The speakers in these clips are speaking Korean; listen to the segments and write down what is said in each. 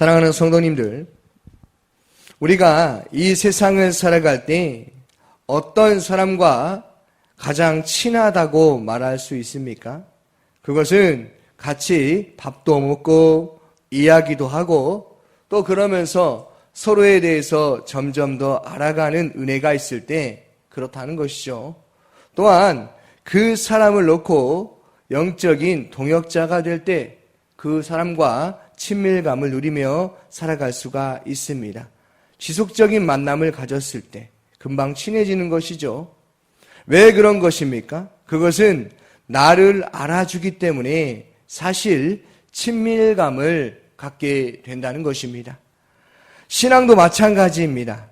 사랑하는 성도님들, 우리가 이 세상을 살아갈 때 어떤 사람과 가장 친하다고 말할 수 있습니까? 그것은 같이 밥도 먹고 이야기도 하고 또 그러면서 서로에 대해서 점점 더 알아가는 은혜가 있을 때 그렇다는 것이죠. 또한 그 사람을 놓고 영적인 동역자가 될 때 그 사람과 친밀감을 누리며 살아갈 수가 있습니다. 지속적인 만남을 가졌을 때 금방 친해지는 것이죠. 왜 그런 것입니까? 그것은 나를 알아주기 때문에 사실 친밀감을 갖게 된다는 것입니다. 신앙도 마찬가지입니다.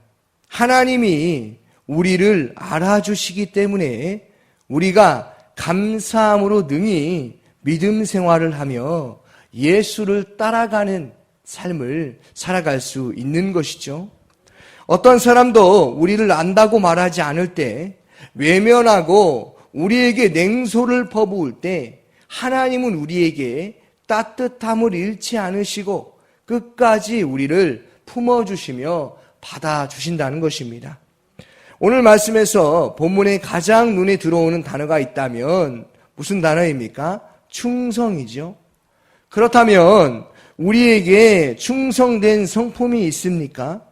하나님이 우리를 알아주시기 때문에 우리가 감사함으로 능히 믿음 생활을 하며 예수를 따라가는 삶을 살아갈 수 있는 것이죠. 어떤 사람도 우리를 안다고 말하지 않을 때, 외면하고 우리에게 냉소를 퍼부을 때 하나님은 우리에게 따뜻함을 잃지 않으시고 끝까지 우리를 품어주시며 받아주신다는 것입니다. 오늘 말씀에서 본문에 가장 눈에 들어오는 단어가 있다면 무슨 단어입니까? 충성이죠. 그렇다면 우리에게 충성된 성품이 있습니까?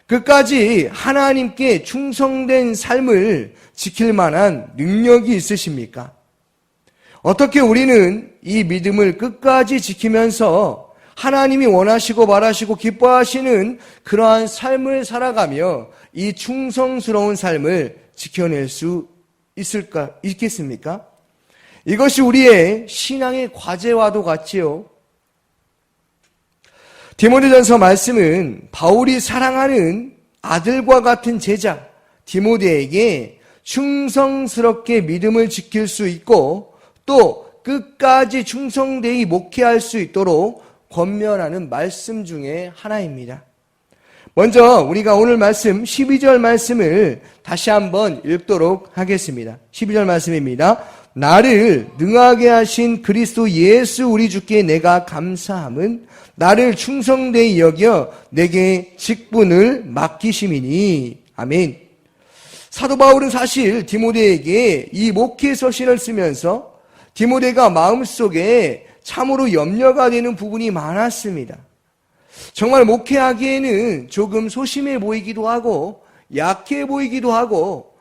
끝까지 하나님께 충성된 삶을 지킬 만한 능력이 있으십니까? 어떻게 우리는 이 믿음을 끝까지 지키면서 하나님이 원하시고 바라시고 기뻐하시는 그러한 삶을 살아가며 이 충성스러운 삶을 지켜낼 수 있겠습니까? 이것이 우리의 신앙의 과제와도 같지요. 디모데전서 말씀은 바울이 사랑하는 아들과 같은 제자 디모데에게 충성스럽게 믿음을 지킬 수 있고 또 끝까지 충성되이 목회할 수 있도록 권면하는 말씀 중에 하나입니다. 먼저 우리가 오늘 말씀 12절 말씀을 다시 한번 읽도록 하겠습니다. 12절 말씀입니다. 나를 능하게 하신 그리스도 예수 우리 주께 내가 감사함은 나를 충성되이 여겨 내게 직분을 맡기심이니. 아멘. 사도 바울은 사실 디모데에게 이 목회 서신을 쓰면서 디모데가 마음속에 참으로 염려가 되는 부분이 많았습니다. 정말 목회하기에는 조금 소심해 보이기도 하고 약해 보이기도 하고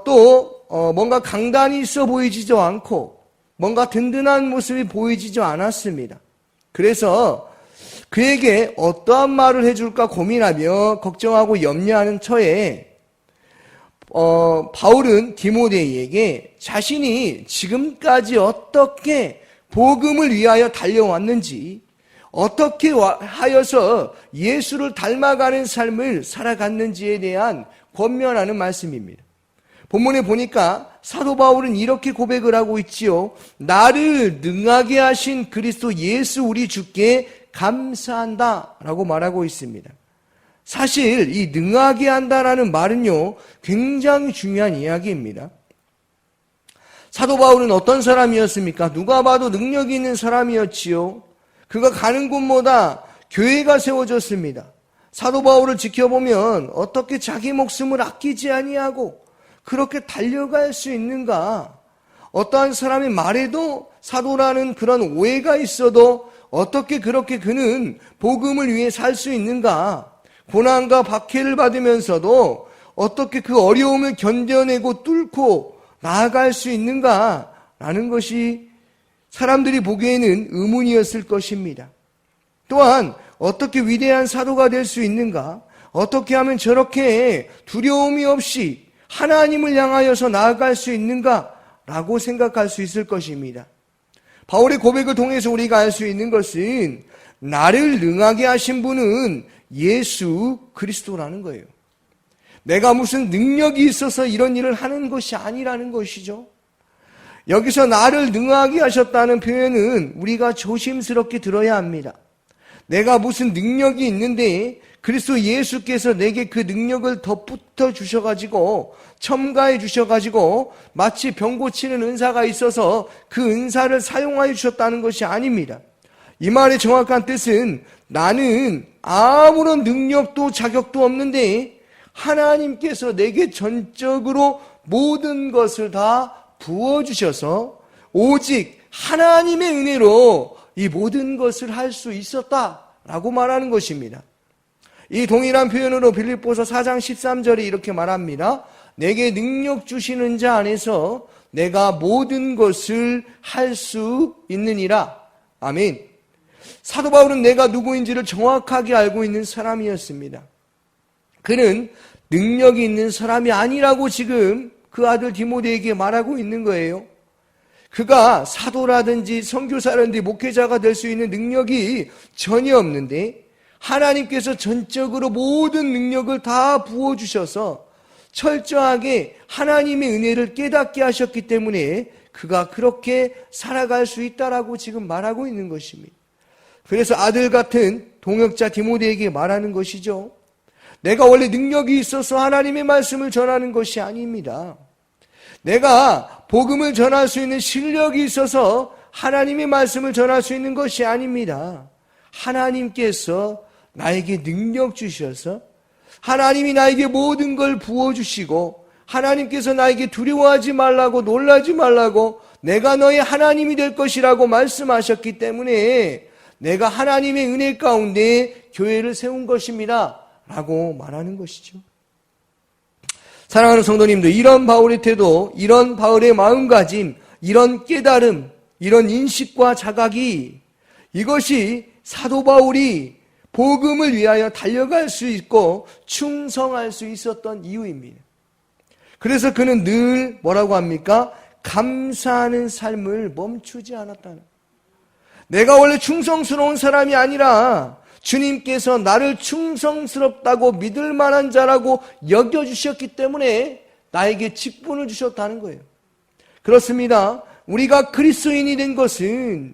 또 뭔가 강단이 있어 보이지도 않고 뭔가 든든한 모습이 보이지도 않았습니다. 그래서 그에게 어떠한 말을 해줄까 고민하며 걱정하고 염려하는 처에 바울은 디모데에게 자신이 지금까지 어떻게 복음을 위하여 달려왔는지, 어떻게 하여서 예수를 닮아가는 삶을 살아갔는지에 대한 권면하는 말씀입니다. 본문에 보니까 사도 바울은 이렇게 고백을 하고 있지요. 나를 능하게 하신 그리스도 예수 우리 주께 감사한다 라고 말하고 있습니다. 사실 이 능하게 한다라는 말은요, 굉장히 중요한 이야기입니다. 사도 바울은 어떤 사람이었습니까? 누가 봐도 능력이 있는 사람이었지요. 그가 가는 곳마다 교회가 세워졌습니다. 사도 바울을 지켜보면 어떻게 자기 목숨을 아끼지 아니하고 그렇게 달려갈 수 있는가? 어떠한 사람의 말에도 사도라는 그런 오해가 있어도 어떻게 그렇게 그는 복음을 위해 살 수 있는가? 고난과 박해를 받으면서도 어떻게 그 어려움을 견뎌내고 뚫고 나아갈 수 있는가? 라는 것이 사람들이 보기에는 의문이었을 것입니다. 또한 어떻게 위대한 사도가 될 수 있는가? 어떻게 하면 저렇게 두려움이 없이 하나님을 향하여서 나아갈 수 있는가? 라고 생각할 수 있을 것입니다. 바울의 고백을 통해서 우리가 알 수 있는 것은 나를 능하게 하신 분은 예수 그리스도라는 거예요. 내가 무슨 능력이 있어서 이런 일을 하는 것이 아니라는 것이죠. 여기서 나를 능하게 하셨다는 표현은 우리가 조심스럽게 들어야 합니다. 내가 무슨 능력이 있는데 그리스도 예수께서 내게 그 능력을 덧붙여 주셔가지고 첨가해 주셔가지고 마치 병 고치는 은사가 있어서 그 은사를 사용하여 주셨다는 것이 아닙니다. 이 말의 정확한 뜻은 나는 아무런 능력도 자격도 없는데 하나님께서 내게 전적으로 모든 것을 다 부어주셔서 오직 하나님의 은혜로 이 모든 것을 할 수 있었다라고 말하는 것입니다. 이 동일한 표현으로 빌립보서 4장 13절에 이렇게 말합니다. 내게 능력 주시는 자 안에서 내가 모든 것을 할 수 있느니라. 아멘. 사도 바울은 내가 누구인지를 정확하게 알고 있는 사람이었습니다. 그는 능력이 있는 사람이 아니라고 지금 그 아들 디모데에게 말하고 있는 거예요. 그가 사도라든지 선교사라든지 목회자가 될 수 있는 능력이 전혀 없는데 하나님께서 전적으로 모든 능력을 다 부어주셔서 철저하게 하나님의 은혜를 깨닫게 하셨기 때문에 그가 그렇게 살아갈 수 있다라고 지금 말하고 있는 것입니다. 그래서 아들 같은 동역자 디모데에게 말하는 것이죠. 내가 원래 능력이 있어서 하나님의 말씀을 전하는 것이 아닙니다. 내가 복음을 전할 수 있는 실력이 있어서 하나님의 말씀을 전할 수 있는 것이 아닙니다. 하나님께서 나에게 능력 주셔서 하나님이 나에게 모든 걸 부어주시고 하나님께서 나에게 두려워하지 말라고 놀라지 말라고 내가 너의 하나님이 될 것이라고 말씀하셨기 때문에 내가 하나님의 은혜 가운데 교회를 세운 것입니다 라고 말하는 것이죠. 사랑하는 성도님들, 이런 바울의 태도, 이런 바울의 마음가짐, 이런 깨달음, 이런 인식과 자각이 이것이 사도 바울이 복음을 위하여 달려갈 수 있고 충성할 수 있었던 이유입니다. 그래서 그는 늘 뭐라고 합니까? 감사하는 삶을 멈추지 않았다는. 내가 원래 충성스러운 사람이 아니라 주님께서 나를 충성스럽다고 믿을 만한 자라고 여겨주셨기 때문에 나에게 직분을 주셨다는 거예요. 그렇습니다. 우리가 그리스도인이 된 것은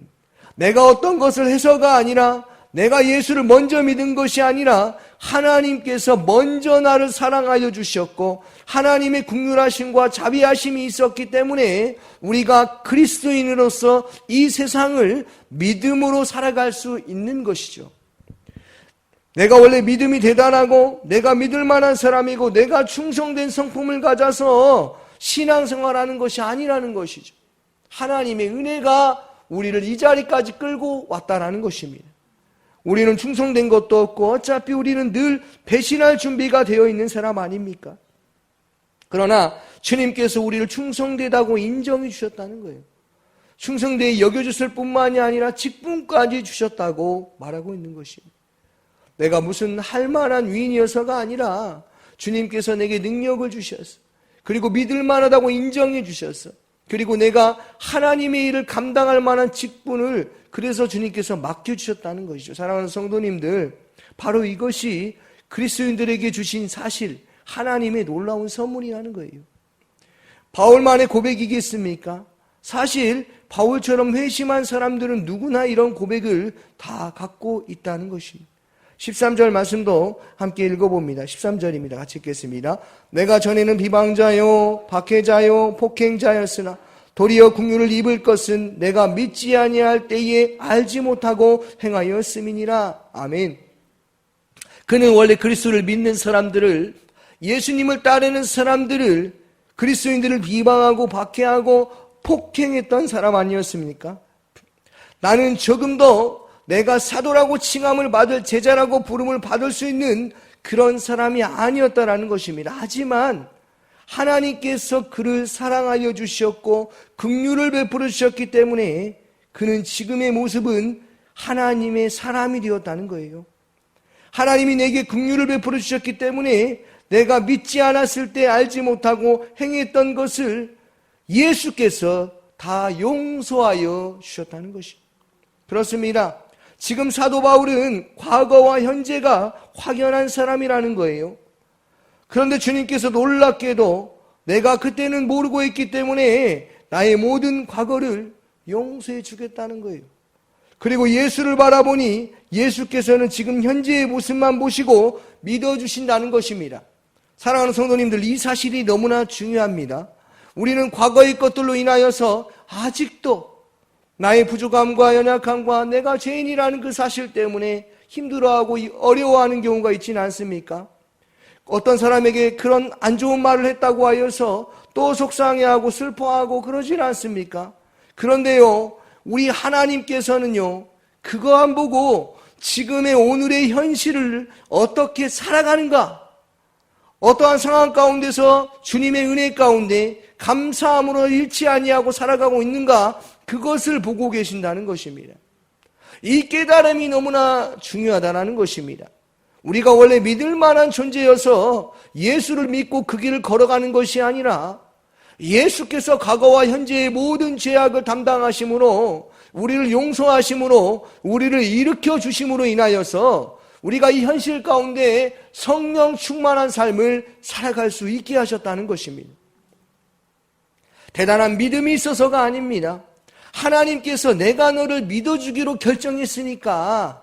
내가 어떤 것을 해서가 아니라 내가 예수를 먼저 믿은 것이 아니라 하나님께서 먼저 나를 사랑하여 주셨고 하나님의 긍휼하심과 자비하심이 있었기 때문에 우리가 그리스도인으로서 이 세상을 믿음으로 살아갈 수 있는 것이죠. 내가 원래 믿음이 대단하고 내가 믿을 만한 사람이고 내가 충성된 성품을 가져서 신앙생활하는 것이 아니라는 것이죠. 하나님의 은혜가 우리를 이 자리까지 끌고 왔다라는 것입니다. 우리는 충성된 것도 없고 어차피 우리는 늘 배신할 준비가 되어 있는 사람 아닙니까? 그러나 주님께서 우리를 충성되다고 인정해 주셨다는 거예요. 충성되게 여겨줬을 뿐만이 아니라 직분까지 주셨다고 말하고 있는 것입니다. 내가 무슨 할 만한 위인이어서가 아니라 주님께서 내게 능력을 주셨어. 그리고 믿을 만하다고 인정해 주셨어. 그리고 내가 하나님의 일을 감당할 만한 직분을 그래서 주님께서 맡겨주셨다는 것이죠. 사랑하는 성도님들, 바로 이것이 그리스도인들에게 주신 사실, 하나님의 놀라운 선물이라는 거예요. 바울만의 고백이겠습니까? 사실 바울처럼 회심한 사람들은 누구나 이런 고백을 다 갖고 있다는 것입니다. 13절 말씀도 함께 읽어봅니다. 13절입니다. 같이 읽겠습니다. 내가 전에는 비방자요 박해자요 폭행자였으나 도리어 긍휼을 입을 것은 내가 믿지 아니할 때에 알지 못하고 행하였음이니라. 아멘. 그는 원래 그리스도를 믿는 사람들을, 예수님을 따르는 사람들을, 그리스도인들을 비방하고 박해하고 폭행했던 사람 아니었습니까? 나는 조금 더 내가 사도라고 칭함을 받을, 제자라고 부름을 받을 수 있는 그런 사람이 아니었다라는 것입니다. 하지만 하나님께서 그를 사랑하여 주셨고 긍휼을 베풀어 주셨기 때문에 그는 지금의 모습은 하나님의 사람이 되었다는 거예요. 하나님이 내게 긍휼을 베풀어 주셨기 때문에 내가 믿지 않았을 때 알지 못하고 행했던 것을 예수께서 다 용서하여 주셨다는 것입니다. 그렇습니다. 지금 사도 바울은 과거와 현재가 확연한 사람이라는 거예요. 그런데 주님께서 놀랍게도 내가 그때는 모르고 있기 때문에 나의 모든 과거를 용서해 주겠다는 거예요. 그리고 예수를 바라보니 예수께서는 지금 현재의 모습만 보시고 믿어주신다는 것입니다. 사랑하는 성도님들, 이 사실이 너무나 중요합니다. 우리는 과거의 것들로 인하여서 아직도 나의 부족함과 연약함과 내가 죄인이라는 그 사실 때문에 힘들어하고 어려워하는 경우가 있지는 않습니까? 어떤 사람에게 그런 안 좋은 말을 했다고 하여서 또 속상해하고 슬퍼하고 그러질 않습니까? 그런데요, 우리 하나님께서는요, 그거 안 보고 지금의 오늘의 현실을 어떻게 살아가는가? 어떠한 상황 가운데서 주님의 은혜 가운데 감사함으로 잃지 아니하고 살아가고 있는가? 그것을 보고 계신다는 것입니다. 이 깨달음이 너무나 중요하다는 것입니다. 우리가 원래 믿을 만한 존재여서 예수를 믿고 그 길을 걸어가는 것이 아니라 예수께서 과거와 현재의 모든 죄악을 담당하심으로 우리를 용서하심으로 우리를 일으켜 주심으로 인하여서 우리가 이 현실 가운데 성령 충만한 삶을 살아갈 수 있게 하셨다는 것입니다. 대단한 믿음이 있어서가 아닙니다. 하나님께서 내가 너를 믿어주기로 결정했으니까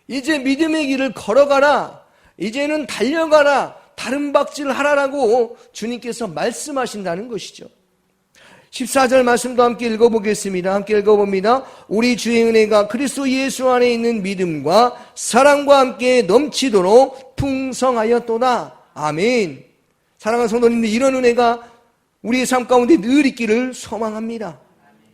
이제 믿음의 길을 걸어가라, 이제는 달려가라, 다른 박질을 하라라고 주님께서 말씀하신다는 것이죠. 14절 말씀도 함께 읽어보겠습니다. 함께 읽어봅니다. 우리 주의 은혜가 그리스도 예수 안에 있는 믿음과 사랑과 함께 넘치도록 풍성하였도다. 아멘. 사랑하는 성도님들, 이런 은혜가 우리의 삶 가운데 늘 있기를 소망합니다.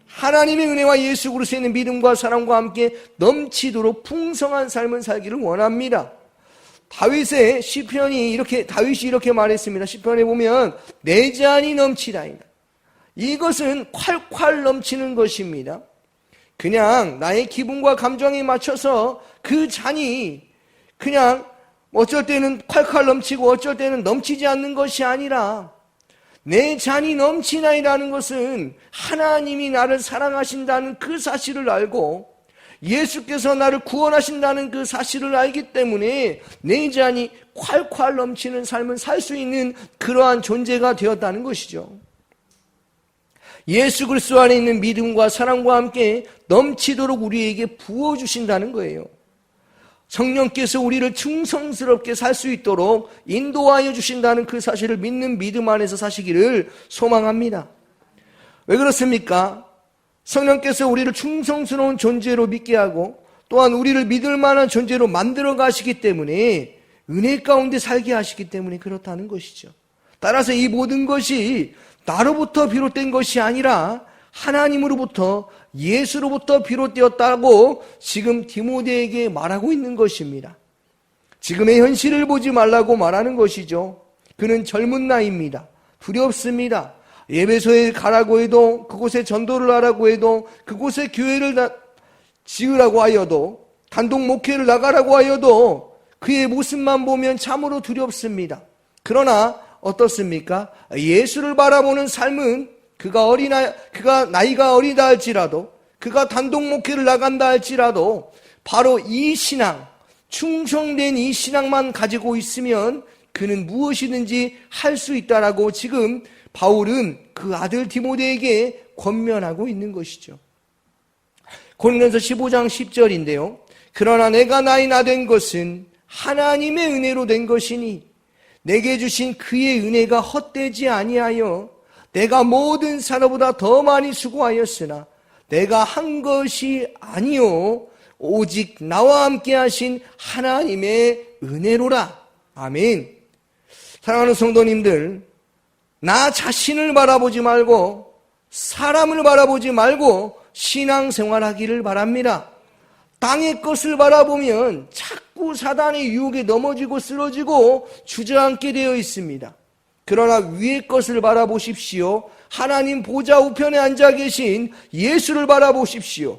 하나님의 은혜와 예수 그리스도에 있는 믿음과 사랑과 함께 넘치도록 풍성한 삶을 살기를 원합니다. 다윗이 이렇게 말했습니다. 시편에 보면 내 잔이 넘치다이다. 이것은 콸콸 넘치는 것입니다. 그냥 나의 기분과 감정에 맞춰서 그 잔이 그냥 어쩔 때는 콸콸 넘치고 어쩔 때는 넘치지 않는 것이 아니라 내 잔이 넘치나이라는 것은 하나님이 나를 사랑하신다는 그 사실을 알고 예수께서 나를 구원하신다는 그 사실을 알기 때문에 내 잔이 콸콸 넘치는 삶을 살 수 있는 그러한 존재가 되었다는 것이죠. 예수 그리스도 안에 있는 믿음과 사랑과 함께 넘치도록 우리에게 부어주신다는 거예요. 성령께서 우리를 충성스럽게 살 수 있도록 인도하여 주신다는 그 사실을 믿는 믿음 안에서 사시기를 소망합니다. 왜 그렇습니까? 성령께서 우리를 충성스러운 존재로 믿게 하고 또한 우리를 믿을 만한 존재로 만들어 가시기 때문에 은혜 가운데 살게 하시기 때문에 그렇다는 것이죠. 따라서 이 모든 것이 나로부터 비롯된 것이 아니라 하나님으로부터 예수로부터 비롯되었다고 지금 디모데에게 말하고 있는 것입니다. 지금의 현실을 보지 말라고 말하는 것이죠. 그는 젊은 나이입니다. 두렵습니다. 예배소에 가라고 해도, 그곳에 전도를 하라고 해도, 그곳에 교회를 지으라고 하여도, 단독 목회를 나가라고 하여도 그의 모습만 보면 참으로 두렵습니다. 그러나 어떻습니까? 예수를 바라보는 삶은 그가 나이가 어리다 할지라도, 그가 단독 목회를 나간다 할지라도 바로 이 신앙, 충성된 이 신앙만 가지고 있으면 그는 무엇이든지 할 수 있다라고 지금 바울은 그 아들 디모데에게 권면하고 있는 것이죠. 고린도전서 15장 10절인데요. 그러나 내가 나이 나 된 것은 하나님의 은혜로 된 것이니 내게 주신 그의 은혜가 헛되지 아니하여 내가 모든 사람보다 더 많이 수고하였으나 내가 한 것이 아니요 오직 나와 함께 하신 하나님의 은혜로라. 아멘. 사랑하는 성도님들, 나 자신을 바라보지 말고 사람을 바라보지 말고 신앙생활하기를 바랍니다. 땅의 것을 바라보면 자꾸 사단의 유혹에 넘어지고 쓰러지고 주저앉게 되어 있습니다. 그러나 위의 것을 바라보십시오. 하나님 보좌 우편에 앉아 계신 예수를 바라보십시오.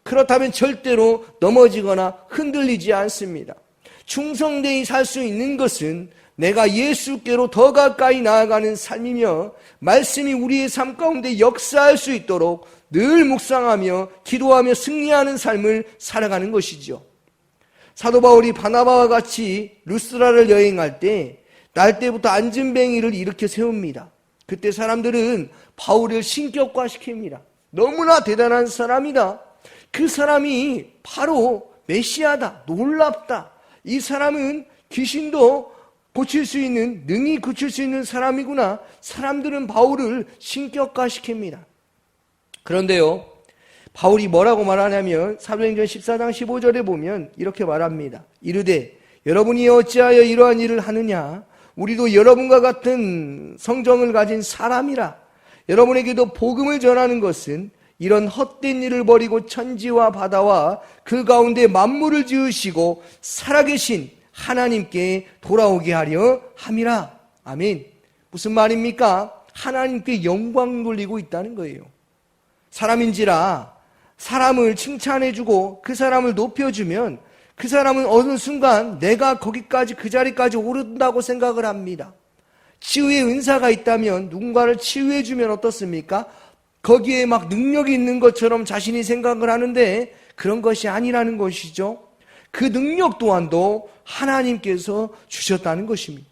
그렇다면 절대로 넘어지거나 흔들리지 않습니다. 충성되이 살 수 있는 것은 내가 예수께로 더 가까이 나아가는 삶이며 말씀이 우리의 삶 가운데 역사할 수 있도록 늘 묵상하며 기도하며 승리하는 삶을 살아가는 것이죠. 사도 바울이 바나바와 같이 루스드라를 여행할 때 날 때부터 안전뱅이를 일으켜 세웁니다. 그때 사람들은 바울을 신격화시킵니다. 너무나 대단한 사람이다. 그 사람이 바로 메시아다. 놀랍다. 이 사람은 귀신도 고칠 수 있는, 능히 고칠 수 있는 사람이구나. 사람들은 바울을 신격화시킵니다. 그런데요, 바울이 뭐라고 말하냐면 사도행전 14장 15절에 보면 이렇게 말합니다. 이르되 여러분이 어찌하여 이러한 일을 하느냐? 우리도 여러분과 같은 성정을 가진 사람이라. 여러분에게도 복음을 전하는 것은 이런 헛된 일을 버리고 천지와 바다와 그 가운데 만물을 지으시고 살아계신 하나님께 돌아오게 하려 함이라. 아멘. 무슨 말입니까? 하나님께 영광 돌리고 있다는 거예요. 사람인지라 사람을 칭찬해주고 그 사람을 높여주면 그 사람은 어느 순간 내가 거기까지 그 자리까지 오른다고 생각을 합니다. 치유의 은사가 있다면 누군가를 치유해주면 어떻습니까? 거기에 막 능력이 있는 것처럼 자신이 생각을 하는데 그런 것이 아니라는 것이죠. 그 능력 또한도 하나님께서 주셨다는 것입니다.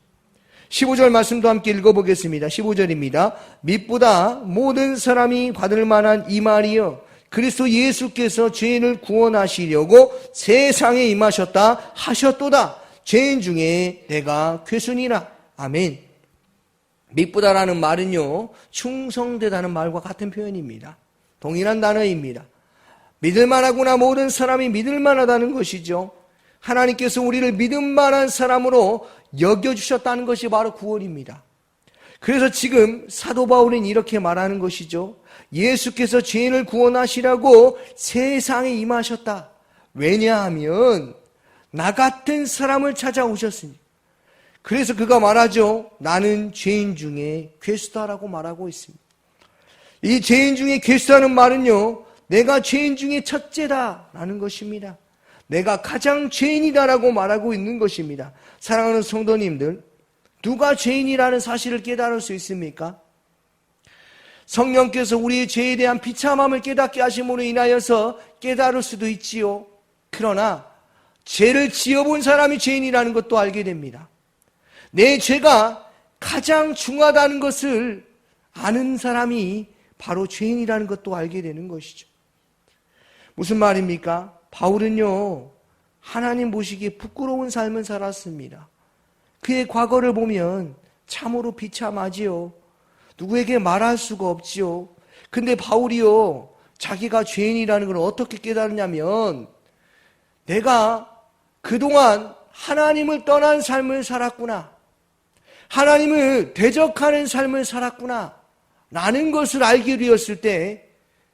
15절 말씀도 함께 읽어보겠습니다. 15절입니다. mit보다 모든 사람이 받을 만한 이 말이여 그리스도 예수께서 죄인을 구원하시려고 세상에 임하셨다 하셨도다. 죄인 중에 내가 괴순이라. 아멘. mit보다라는 말은요, 충성되다는 말과 같은 표현입니다. 동일한 단어입니다. 믿을만하구나. 모든 사람이 믿을만하다는 것이죠. 하나님께서 우리를 믿음만한 사람으로 여겨주셨다는 것이 바로 구원입니다. 그래서 지금 사도 바울은 이렇게 말하는 것이죠. 예수께서 죄인을 구원하시라고 세상에 임하셨다. 왜냐하면 나 같은 사람을 찾아오셨으니. 그래서 그가 말하죠. 나는 죄인 중에 괴수다라고 말하고 있습니다. 이 죄인 중에 괴수다는 말은요, 내가 죄인 중에 첫째다라는 것입니다. 내가 가장 죄인이다라고 말하고 있는 것입니다. 사랑하는 성도님들, 누가 죄인이라는 사실을 깨달을 수 있습니까? 성령께서 우리의 죄에 대한 비참함을 깨닫게 하심으로 인하여서 깨달을 수도 있지요. 그러나 죄를 지어본 사람이 죄인이라는 것도 알게 됩니다. 내 죄가 가장 중하다는 것을 아는 사람이 바로 죄인이라는 것도 알게 되는 것이죠. 무슨 말입니까? 바울은요, 하나님 보시기에 부끄러운 삶을 살았습니다. 그의 과거를 보면 참으로 비참하지요. 누구에게 말할 수가 없지요. 근데 바울이요, 자기가 죄인이라는 걸 어떻게 깨달으냐면, 내가 그동안 하나님을 떠난 삶을 살았구나. 하나님을 대적하는 삶을 살았구나. 라는 것을 알게 되었을 때,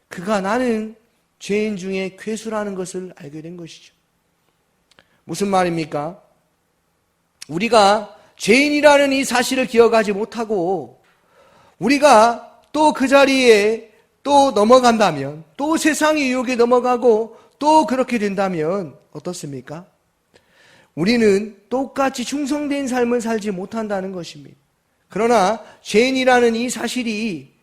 그가 나는 죄인 중에 괴수라는 것을 알게 된 것이죠. 무슨 말입니까? 우리가 죄인이라는 이 사실을 기억하지 못하고 우리가 또 그 자리에 또 넘어간다면, 또 세상의 유혹에 넘어가고 또 그렇게 된다면 어떻습니까? 우리는 똑같이 충성된 삶을 살지 못한다는 것입니다. 그러나 죄인이라는 이 사실이,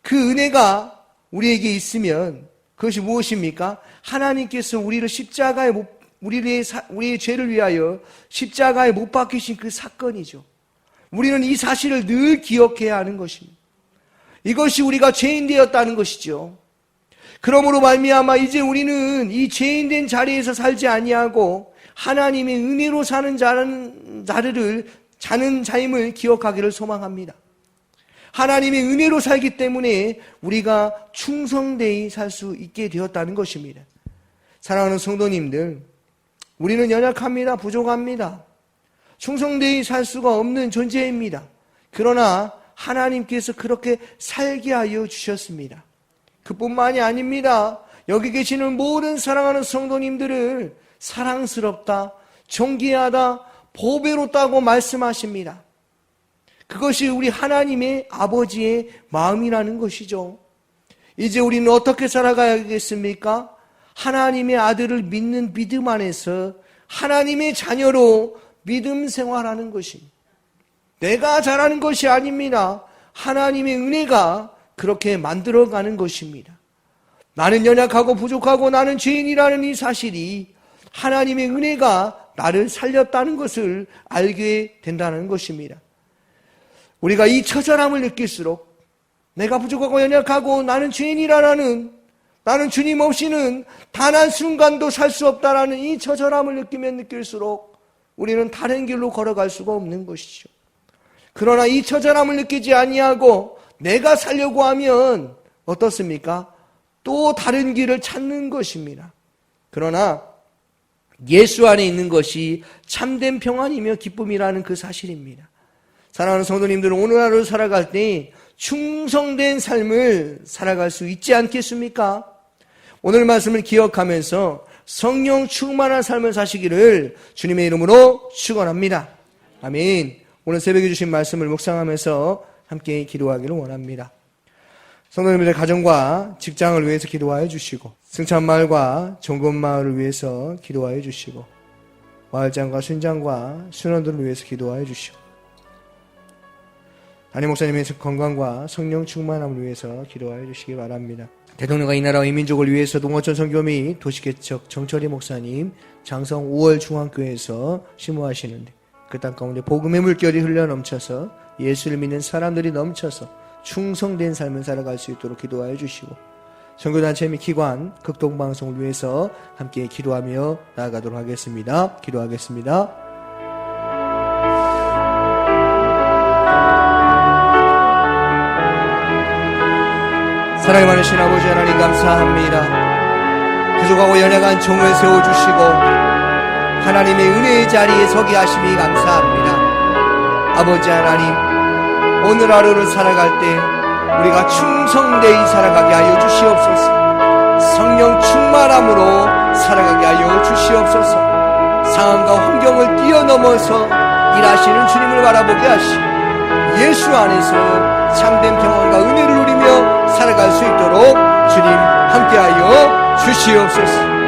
그 은혜가 우리에게 있으면 그것이 무엇입니까? 하나님께서 우리를 십자가에 우리의 죄를 위하여 십자가에 못 박히신 그 사건이죠. 우리는 이 사실을 늘 기억해야 하는 것입니다. 이것이 우리가 죄인 되었다는 것이죠. 그러므로 말미암아 이제 우리는 이 죄인된 자리에서 살지 아니하고 하나님의 은혜로 사는 자임을 기억하기를 소망합니다. 하나님의 은혜로 살기 때문에 우리가 충성되이 살 수 있게 되었다는 것입니다. 사랑하는 성도님들, 우리는 연약합니다. 부족합니다. 충성되이 살 수가 없는 존재입니다. 그러나 하나님께서 그렇게 살게 하여 주셨습니다. 그뿐만이 아닙니다. 여기 계시는 모든 사랑하는 성도님들을 사랑스럽다, 존귀하다, 보배롭다고 말씀하십니다. 그것이 우리 하나님의 아버지의 마음이라는 것이죠. 이제 우리는 어떻게 살아가야겠습니까? 하나님의 아들을 믿는 믿음 안에서 하나님의 자녀로 믿음 생활하는 것입니다. 내가 잘하는 것이 아닙니다. 하나님의 은혜가 그렇게 만들어가는 것입니다. 나는 연약하고 부족하고 나는 죄인이라는 이 사실이 하나님의 은혜가 나를 살렸다는 것을 알게 된다는 것입니다. 우리가 이 처절함을 느낄수록, 내가 부족하고 연약하고 나는 죄인이라는, 나는 주님 없이는 단 한순간도 살 수 없다라는 이 처절함을 느끼면 느낄수록 우리는 다른 길로 걸어갈 수가 없는 것이죠. 그러나 이 처절함을 느끼지 아니하고 내가 살려고 하면 어떻습니까? 또 다른 길을 찾는 것입니다. 그러나 예수 안에 있는 것이 참된 평안이며 기쁨이라는 그 사실입니다. 사랑하는 성도님들은 오늘 하루 살아갈 때 충성된 삶을 살아갈 수 있지 않겠습니까? 오늘 말씀을 기억하면서 성령 충만한 삶을 사시기를 주님의 이름으로 축원합니다. 아멘. 오늘 새벽에 주신 말씀을 묵상하면서 함께 기도하기를 원합니다. 성도님들의 가정과 직장을 위해서 기도하여 주시고, 승찬마을과 종건마을을 위해서 기도하여 주시고, 마을장과 순장과 순원들을 위해서 기도하여 주시고, 담임 목사님의 건강과 성령 충만함을 위해서 기도하여 주시기 바랍니다. 대통령과 이 나라와 이 민족을 위해서 동어천 선교 및 도시개척 정철희 목사님 장성 5월 중앙교회에서 심호하시는데 그 땅 가운데 복음의 물결이 흘러넘쳐서 예수를 믿는 사람들이 넘쳐서 충성된 삶을 살아갈 수 있도록 기도하여 주시고, 선교단체 및 기관, 극동방송을 위해서 함께 기도하며 나아가도록 하겠습니다. 기도하겠습니다. 사랑이 많으신 아버지 하나님 감사합니다. 부족하고 연약한 종을 세워주시고 하나님의 은혜의 자리에 서게 하심이 감사합니다. 아버지 하나님, 오늘 하루를 살아갈 때 우리가 충성되이 살아가게 하여 주시옵소서. 성령 충만함으로 살아가게 하여 주시옵소서. 상황과 환경을 뛰어넘어서 일하시는 주님을 바라보게 하시고 예수 안에서 참된 평안과 은혜를 누리며 살아갈 수 있도록 주님 함께하여 주시옵소서.